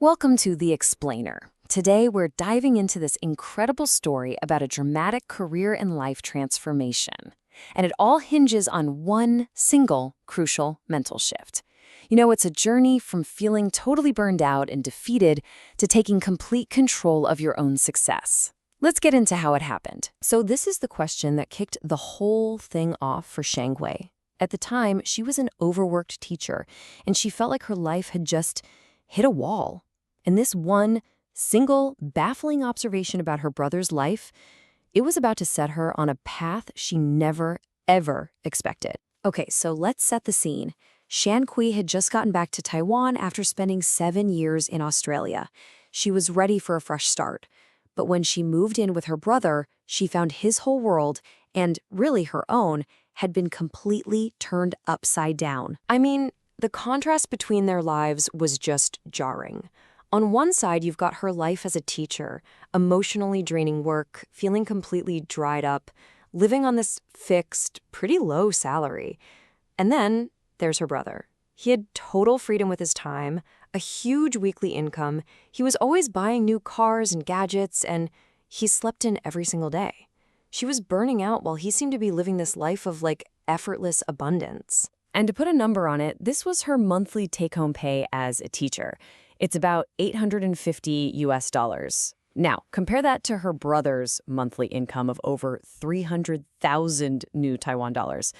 Welcome to The Explainer. Today, we're diving into this incredible story about a dramatic career and life transformation. And it all hinges on one single crucial mental shift. It's a journey from feeling totally burned out and defeated to taking complete control of your own success. Let's get into how it happened. So this is the question that kicked the whole thing off for Shang Hui. At the time, she was an overworked teacher, and she felt like her life had just hit a wall. And this one single, baffling observation about her brother's life, it was about to set her on a path she never, ever expected. Okay, so let's set the scene. Shan Kui had just gotten back to Taiwan after spending 7 years in Australia. She was ready for a fresh start. But when she moved in with her brother, she found his whole world, and really her own, had been completely turned upside down. I mean, the contrast between their lives was just jarring. On one side, you've got her life as a teacher, emotionally draining work, feeling completely dried up, living on this fixed, pretty low salary. And then there's her brother. He had total freedom with his time, a huge weekly income. He was always buying new cars and gadgets, and he slept in every single day. She was burning out while he seemed to be living this life of, effortless abundance. And to put a number on it, this was her monthly take-home pay as a teacher. It's about $850 US. Now, compare that to her brother's monthly income of over 300,000 new Taiwan dollars.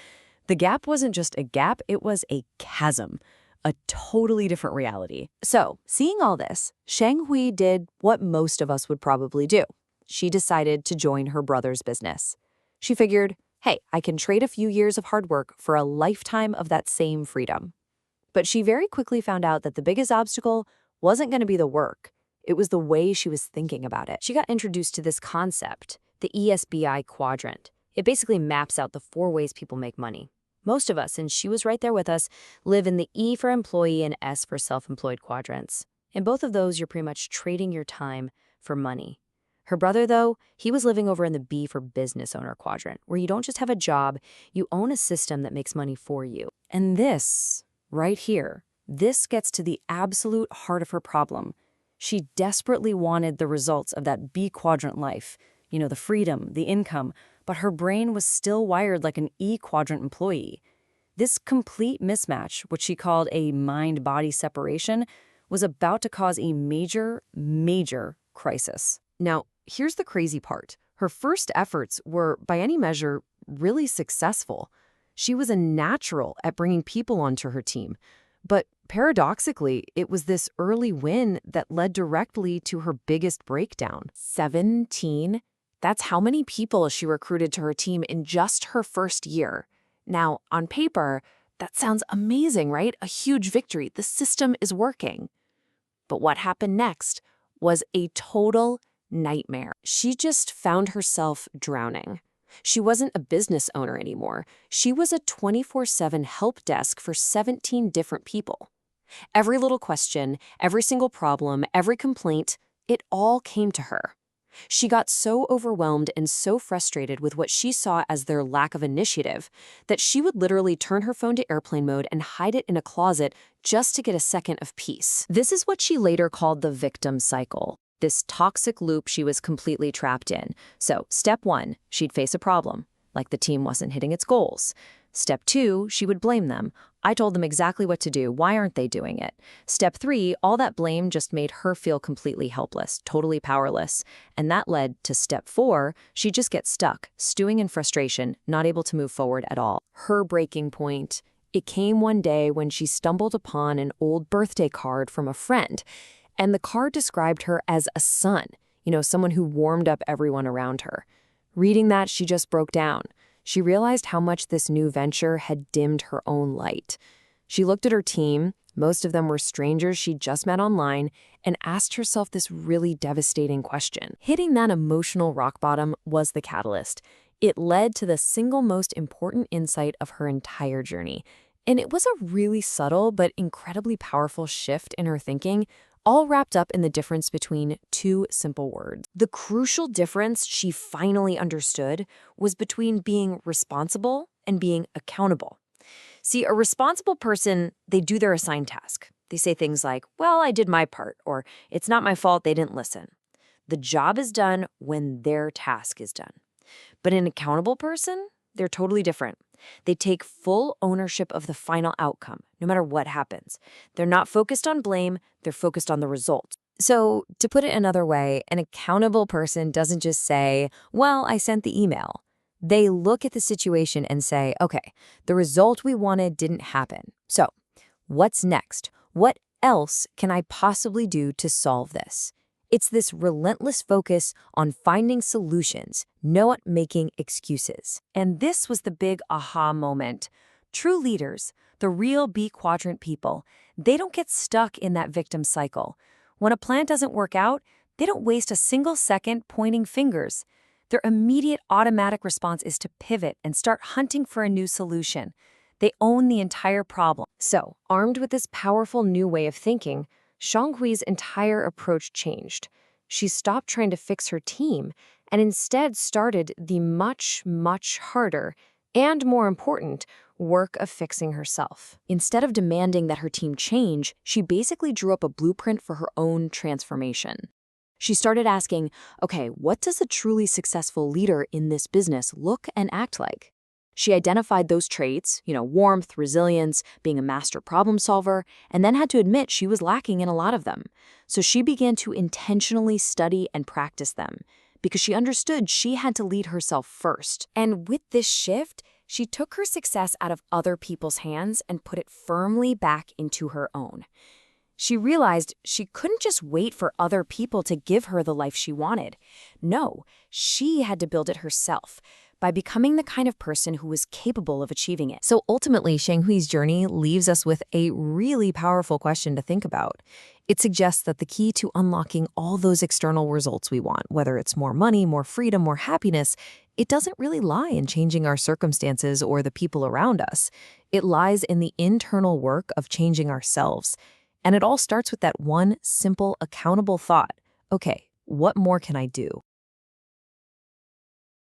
The gap wasn't just a gap, it was a chasm, a totally different reality. So, seeing all this, Shang Hui did what most of us would probably do. She decided to join her brother's business. She figured, hey, I can trade a few years of hard work for a lifetime of that same freedom. But she very quickly found out that the biggest obstacle wasn't going to be the work. It was the way she was thinking about it. She got introduced to this concept, the ESBI quadrant. It basically maps out the 4 ways people make money. Most of us, and she was right there with us, live in the E for employee and S for self-employed quadrants. In both of those, you're pretty much trading your time for money. Her brother, though, he was living over in the B for business owner quadrant, where you don't just have a job, you own a system that makes money for you. And this, right here, this gets to the absolute heart of her problem. She desperately wanted the results of that B quadrant life, the freedom, the income, but her brain was still wired like an E quadrant employee. This complete mismatch, which she called a mind-body separation, was about to cause a major, major crisis. Now, here's the crazy part. Her first efforts were, by any measure, really successful. She was a natural at bringing people onto her team. But paradoxically, it was this early win that led directly to her biggest breakdown. 17? That's how many people she recruited to her team in just her first year. Now, on paper, that sounds amazing, right? A huge victory. The system is working. But what happened next was a total nightmare. She just found herself drowning. She wasn't a business owner anymore. She was a 24/7 help desk for 17 different people. Every little question, every single problem, every complaint, it all came to her. She got so overwhelmed and so frustrated with what she saw as their lack of initiative that she would literally turn her phone to airplane mode and hide it in a closet just to get a second of peace. This is what she later called the victim cycle. This toxic loop she was completely trapped in. So, step 1, she'd face a problem, like the team wasn't hitting its goals. Step 2, she would blame them. I told them exactly what to do. Why aren't they doing it? Step 3, all that blame just made her feel completely helpless, totally powerless. And that led to step 4, she'd just get stuck, stewing in frustration, not able to move forward at all. Her breaking point, it came one day when she stumbled upon an old birthday card from a friend. And the card described her as a son, someone who warmed up everyone around her. Reading that, she just broke down. She realized how much this new venture had dimmed her own light. She looked at her team, most of them were strangers she'd just met online, and asked herself this really devastating question. Hitting that emotional rock bottom was the catalyst. It led to the single most important insight of her entire journey. And it was a really subtle but incredibly powerful shift in her thinking, all wrapped up in the difference between 2 simple words. The crucial difference she finally understood was between being responsible and being accountable. See, a responsible person, they do their assigned task. They say things like, well, I did my part, or it's not my fault they didn't listen. The job is done when their task is done. But an accountable person, they're totally different. They take full ownership of the final outcome, no matter what happens. They're not focused on blame, they're focused on the result. So, to put it another way, an accountable person doesn't just say, well, I sent the email. They look at the situation and say, okay, the result we wanted didn't happen. So, what's next? What else can I possibly do to solve this? It's this relentless focus on finding solutions, not making excuses. And this was the big aha moment. True leaders, the real B quadrant people, they don't get stuck in that victim cycle. When a plan doesn't work out, they don't waste a single second pointing fingers. Their immediate automatic response is to pivot and start hunting for a new solution. They own the entire problem. So, armed with this powerful new way of thinking, Xianghui's entire approach changed. She stopped trying to fix her team and instead started the much, much harder and more important work of fixing herself. Instead of demanding that her team change, she basically drew up a blueprint for her own transformation. She started asking, okay, what does a truly successful leader in this business look and act like? She identified those traits, warmth, resilience, being a master problem solver, and then had to admit she was lacking in a lot of them. So she began to intentionally study and practice them because she understood she had to lead herself first. And with this shift, she took her success out of other people's hands and put it firmly back into her own. She realized she couldn't just wait for other people to give her the life she wanted. No, she had to build it herself by becoming the kind of person who was capable of achieving it. So ultimately, Xianghui's journey leaves us with a really powerful question to think about. It suggests that the key to unlocking all those external results we want, whether it's more money, more freedom, more happiness, it doesn't really lie in changing our circumstances or the people around us. It lies in the internal work of changing ourselves. And it all starts with that one simple, accountable thought. Okay, what more can I do?